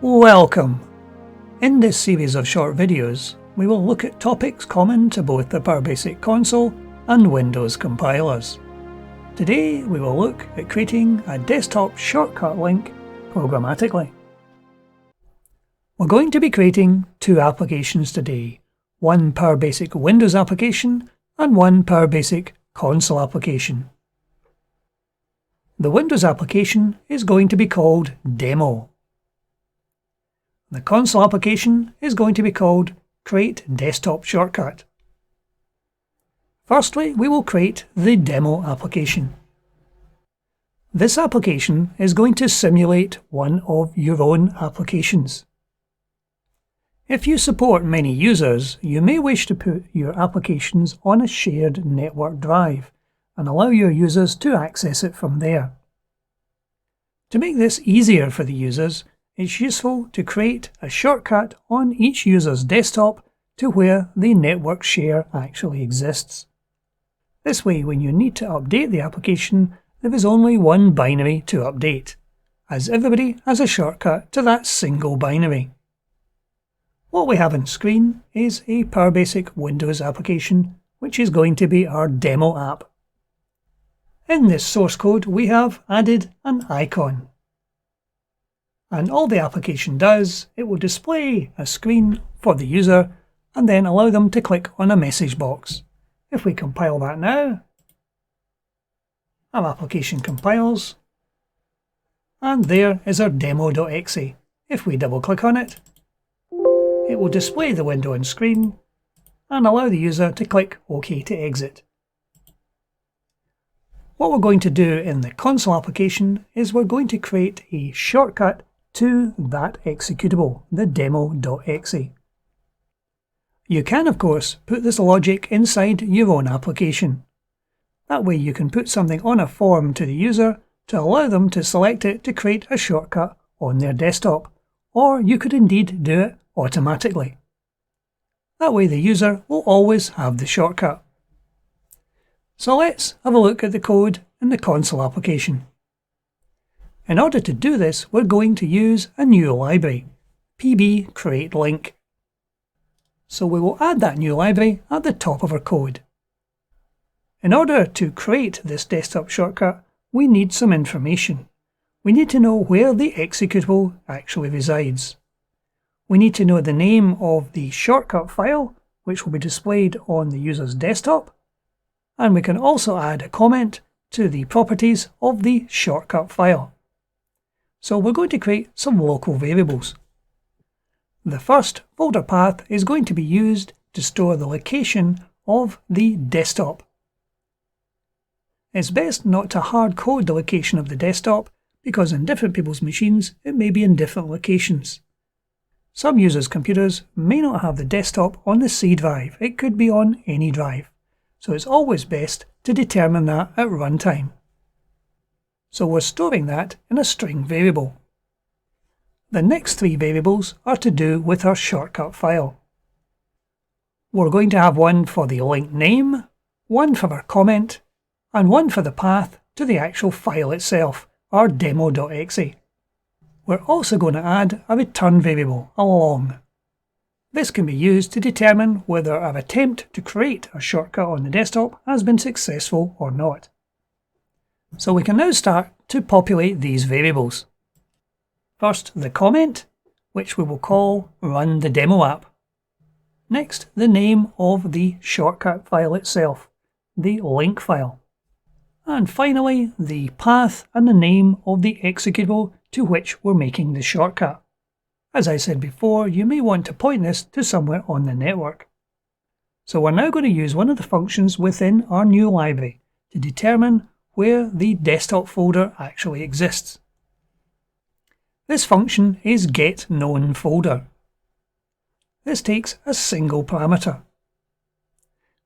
Welcome! In this series of short videos, we will look at topics common to both the PowerBasic console and Windows compilers. Today we will look at creating a desktop shortcut link programmatically. We're going to be creating two applications today, one PowerBasic Windows application and one PowerBasic console application. The Windows application is going to be called Demo. The console application is going to be called Create Desktop Shortcut. Firstly, we will create the demo application. This application is going to simulate one of your own applications. If you support many users, you may wish to put your applications on a shared network drive and allow your users to access it from there. To make this easier for the users, it's useful to create a shortcut on each user's desktop to where the network share actually exists. This way, when you need to update the application, there is only one binary to update, as everybody has a shortcut to that single binary. What we have on screen is a PowerBasic Windows application, which is going to be our demo app. In this source code, we have added an icon. And all the application does, it will display a screen for the user and then allow them to click on a message box. If we compile that now, our application compiles, and there is our demo.exe. If we double click on it, it will display the window on screen and allow the user to click OK to exit. What we're going to do in the console application is we're going to create a shortcut to that executable, the demo.exe. You can, of course, put this logic inside your own application. That way you can put something on a form to the user to allow them to select it to create a shortcut on their desktop, or you could indeed do it automatically. That way the user will always have the shortcut. So let's have a look at the code in the console application. In order to do this, we're going to use a new library, pb create link. So we will add that new library at the top of our code. In order to create this desktop shortcut, we need some information. We need to know where the executable actually resides. We need to know the name of the shortcut file, which will be displayed on the user's desktop. And we can also add a comment to the properties of the shortcut file. So we're going to create some local variables. The first folder path is going to be used to store the location of the desktop. It's best not to hard code the location of the desktop because in different people's machines it may be in different locations. Some users' computers may not have the desktop on the C drive, it could be on any drive. So it's always best to determine that at runtime. So we're storing that in a string variable. The next three variables are to do with our shortcut file. We're going to have one for the link name, one for our comment, and one for the path to the actual file itself, our demo.exe. We're also going to add a return variable along. This can be used to determine whether our attempt to create a shortcut on the desktop has been successful or not. So we can now start to populate these variables. First, the comment, which we will call Run the Demo App. Next, the name of the shortcut file itself, the link file. And finally, the path and the name of the executable to which we're making the shortcut. As I said before, you may want to point this to somewhere on the network. So we're now going to use one of the functions within our new library to determine where the desktop folder actually exists. This function is getKnownFolder. This takes a single parameter.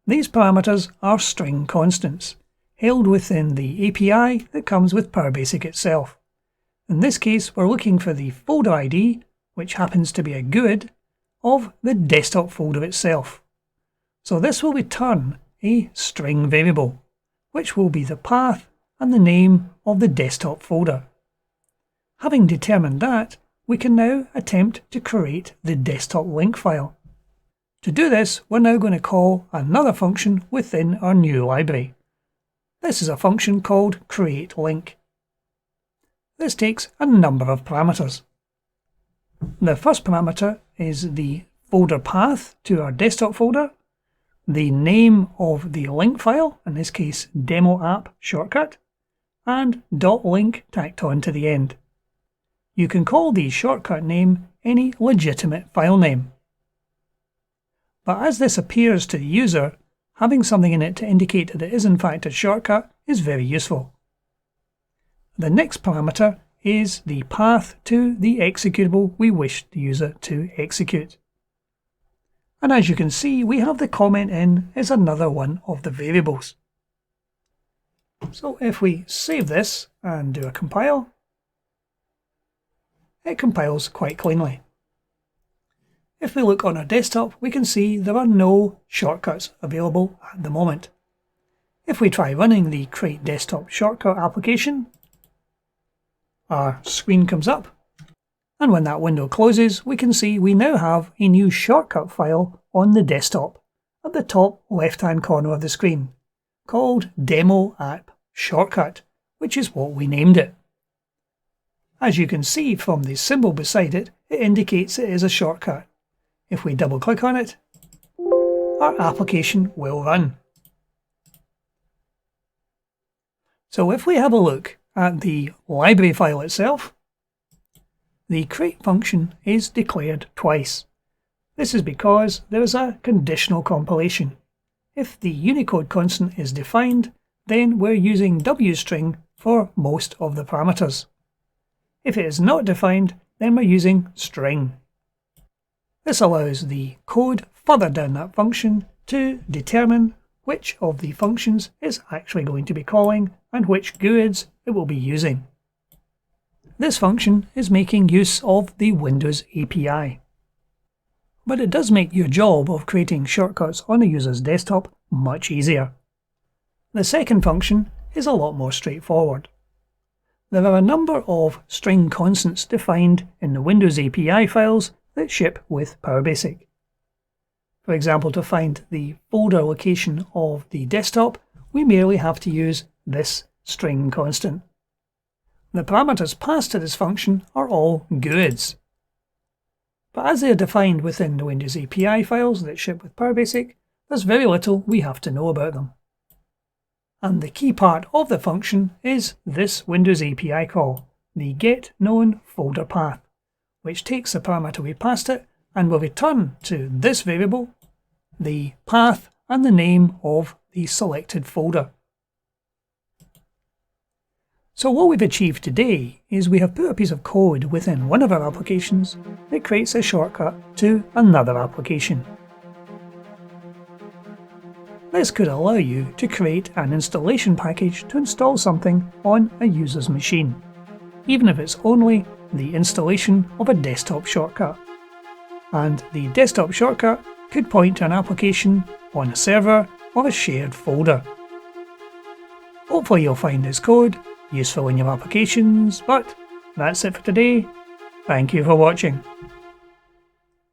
These parameters are string constants, held within the API that comes with PowerBasic itself. In this case, we're looking for the folder ID, which happens to be a GUID, of the desktop folder itself. So this will return a string variable, which will be the path and the name of the desktop folder. Having determined that, we can now attempt to create the desktop link file. To do this, we're now going to call another function within our new library. This is a function called createLink. This takes a number of parameters. The first parameter is the folder path to our desktop folder, the name of the link file, in this case demo app shortcut, and .link tacked on to the end. You can call the shortcut name any legitimate file name. But as this appears to the user, having something in it to indicate that it is in fact a shortcut is very useful. The next parameter is the path to the executable we wish the user to execute. And as you can see, we have the comment in as another one of the variables. So if we save this and do a compile, it compiles quite cleanly. If we look on our desktop, we can see there are no shortcuts available at the moment. If we try running the Create Desktop Shortcut application, our screen comes up, and when that window closes, we can see we now have a new shortcut file on the desktop at the top left-hand corner of the screen, called Demo App Shortcut, which is what we named it. As you can see from the symbol beside it, it indicates it is a shortcut. If we double click on it, our application will run. So if we have a look at the library file itself, the create function is declared twice. This is because there is a conditional compilation. If the Unicode constant is defined, then we're using wstring for most of the parameters. If it is not defined, then we're using string. This allows the code further down that function to determine which of the functions it's actually going to be calling and which GUIDs it will be using. This function is making use of the Windows API. But it does make your job of creating shortcuts on a user's desktop much easier. The second function is a lot more straightforward. There are a number of string constants defined in the Windows API files that ship with PowerBasic. For example, to find the folder location of the desktop, we merely have to use this string constant. The parameters passed to this function are all GUIDs. But as they are defined within the Windows API files that ship with PowerBasic, there's very little we have to know about them. And the key part of the function is this Windows API call, the getKnownFolderPath, which takes the parameter we passed it and will return to this variable the path and the name of the selected folder. So what we've achieved today is we have put a piece of code within one of our applications that creates a shortcut to another application. This could allow you to create an installation package to install something on a user's machine, even if it's only the installation of a desktop shortcut. And the desktop shortcut could point to an application on a server or a shared folder. Hopefully you'll find this code useful in your applications, but that's it for today. Thank you for watching.